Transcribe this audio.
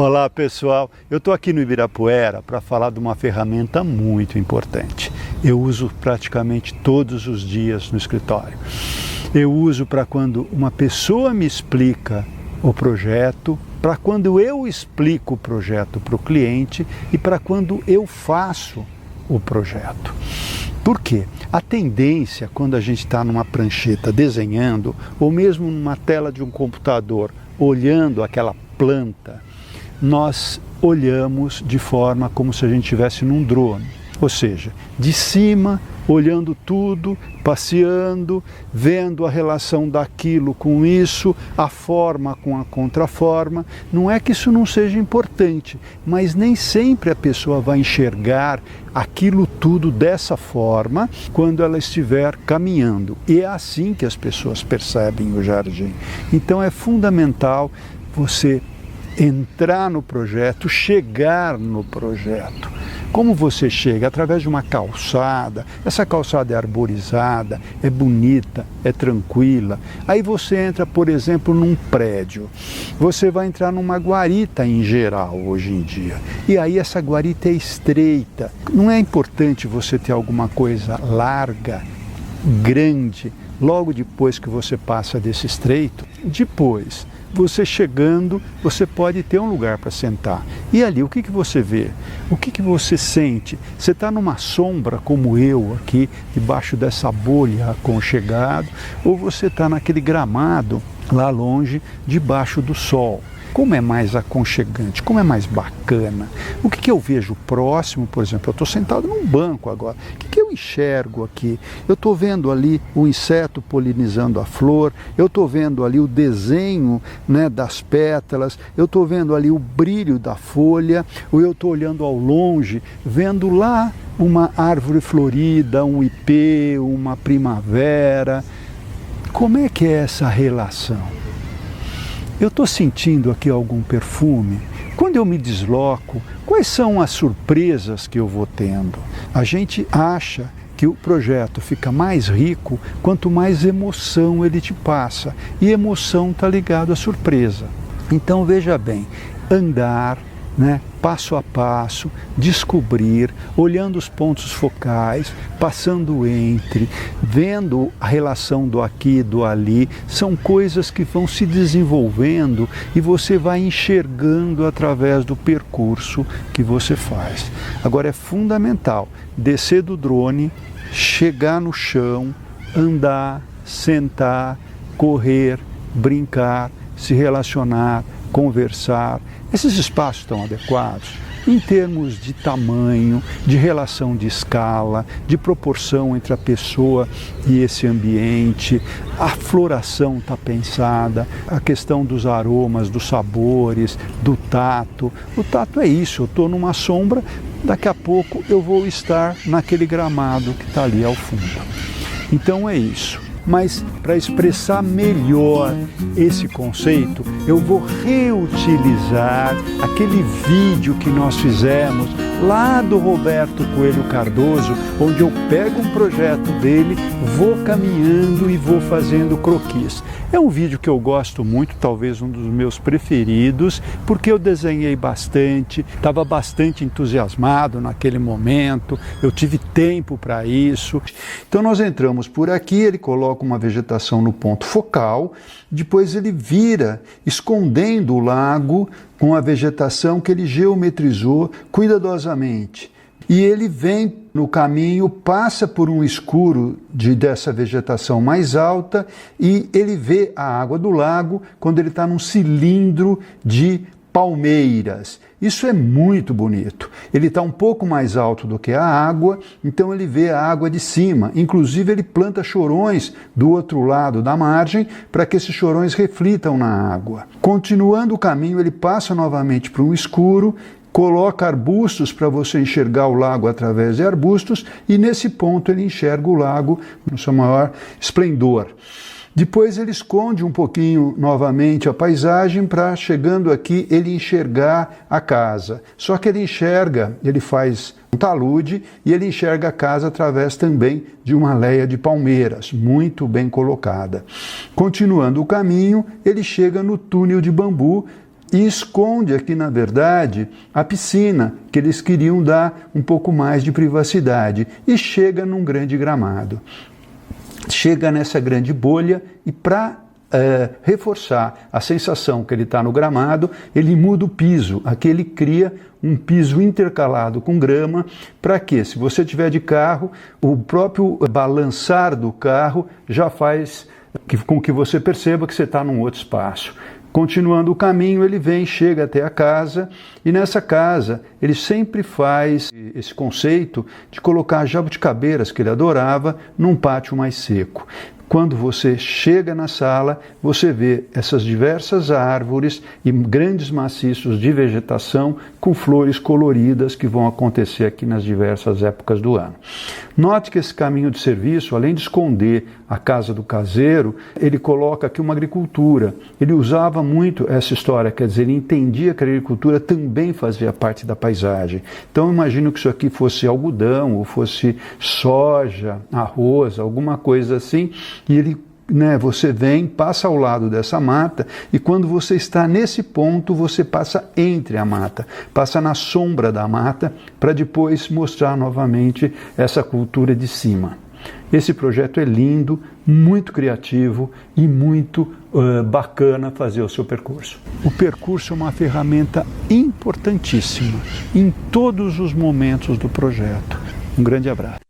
Olá pessoal, eu estou aqui no Ibirapuera para falar de uma ferramenta muito importante. Eu uso praticamente todos os dias no escritório. Eu uso para quando uma pessoa me explica o projeto, para quando eu explico o projeto para o cliente e para quando eu faço o projeto. Por quê? A tendência, quando a gente está numa prancheta desenhando, ou mesmo numa tela de um computador, olhando aquela planta, nós olhamos de forma como se a gente estivesse num drone, ou seja, de cima, olhando tudo, passeando, vendo a relação daquilo com isso, a forma com a contraforma. Não é que isso não seja importante, mas nem sempre a pessoa vai enxergar aquilo tudo dessa forma quando ela estiver caminhando. E é assim que as pessoas percebem o jardim. Então é fundamental você entrar no projeto, chegar no projeto. Como você chega? Através de uma calçada. Essa calçada é arborizada, é bonita, é tranquila. Aí você entra, por exemplo, num prédio. Você vai entrar numa guarita em geral hoje em dia. E aí essa guarita é estreita. Não é importante você ter alguma coisa larga, grande, logo depois que você passa desse estreito? Depois, você chegando, você pode ter um lugar para sentar. E ali, o que você vê? O que você sente? Você está numa sombra, como eu aqui, debaixo dessa bolha aconchegado, ou você está naquele gramado, lá longe, debaixo do sol? Como é mais aconchegante, como é mais bacana. O que eu vejo próximo, por exemplo, eu estou sentado num banco agora, o que eu enxergo aqui? Eu estou vendo ali o inseto polinizando a flor, eu estou vendo ali o desenho, né, das pétalas, eu estou vendo ali o brilho da folha, ou eu estou olhando ao longe, vendo lá uma árvore florida, um ipê, uma primavera. Como é que é essa relação? Eu estou sentindo aqui algum perfume? Quando eu me desloco, quais são as surpresas que eu vou tendo? A gente acha que o projeto fica mais rico quanto mais emoção ele te passa. E emoção está ligado à surpresa. Então veja bem, andar, né, passo a passo, descobrir, olhando os pontos focais, passando entre, vendo a relação do aqui e do ali, são coisas que vão se desenvolvendo e você vai enxergando através do percurso que você faz. Agora é fundamental descer do drone, chegar no chão, andar, sentar, correr, brincar, se relacionar, conversar. Esses espaços estão adequados em termos de tamanho, de relação de escala, de proporção entre a pessoa e esse ambiente. A floração está pensada, a questão dos aromas, dos sabores, do tato. O tato é isso, eu estou numa sombra, daqui a pouco eu vou estar naquele gramado que está ali ao fundo. Então é isso. Mas para expressar melhor esse conceito, eu vou reutilizar aquele vídeo que nós fizemos lá do Roberto Coelho Cardoso, onde eu pego um projeto dele, vou caminhando e vou fazendo croquis. É um vídeo que eu gosto muito, talvez um dos meus preferidos, porque eu desenhei bastante, estava bastante entusiasmado naquele momento, eu tive tempo para isso. Então nós entramos por aqui, ele coloca uma vegetação no ponto focal, depois ele vira, escondendo o lago com a vegetação que ele geometrizou cuidadosamente. E ele vem no caminho, passa por um escuro dessa vegetação mais alta e ele vê a água do lago quando ele está num cilindro de palmeiras. Isso é muito bonito. Ele está um pouco mais alto do que a água, então ele vê a água de cima. Inclusive ele planta chorões do outro lado da margem para que esses chorões reflitam na água. Continuando o caminho, ele passa novamente para um escuro, coloca arbustos para você enxergar o lago através de arbustos e nesse ponto ele enxerga o lago no seu maior esplendor. Depois ele esconde um pouquinho novamente a paisagem para, chegando aqui, ele enxergar a casa. Só que ele faz um talude e ele enxerga a casa através também de uma leia de palmeiras, muito bem colocada. Continuando o caminho, ele chega no túnel de bambu, e esconde aqui, na verdade, a piscina, que eles queriam dar um pouco mais de privacidade, e chega num grande gramado. Chega nessa grande bolha e para reforçar a sensação que ele está no gramado, ele muda o piso. Aqui ele cria um piso intercalado com grama, para que, se você tiver de carro, o próprio balançar do carro já faz com que você perceba que você está num outro espaço. Continuando o caminho, ele chega até a casa, e nessa casa ele sempre faz esse conceito de colocar jabuticabeiras, que ele adorava, num pátio mais seco. Quando você chega na sala, você vê essas diversas árvores e grandes maciços de vegetação com flores coloridas que vão acontecer aqui nas diversas épocas do ano. Note que esse caminho de serviço, além de esconder a casa do caseiro, ele coloca aqui uma agricultura. Ele usava muito essa história, quer dizer, ele entendia que a agricultura também fazia parte da paisagem. Então eu imagino que isso aqui fosse algodão, ou fosse soja, arroz, alguma coisa assim, e ele, você passa ao lado dessa mata, e quando você está nesse ponto, você passa entre a mata, passa na sombra da mata, para depois mostrar novamente essa cultura de cima. Esse projeto é lindo, muito criativo e muito bacana fazer o seu percurso. O percurso é uma ferramenta importantíssima em todos os momentos do projeto. Um grande abraço.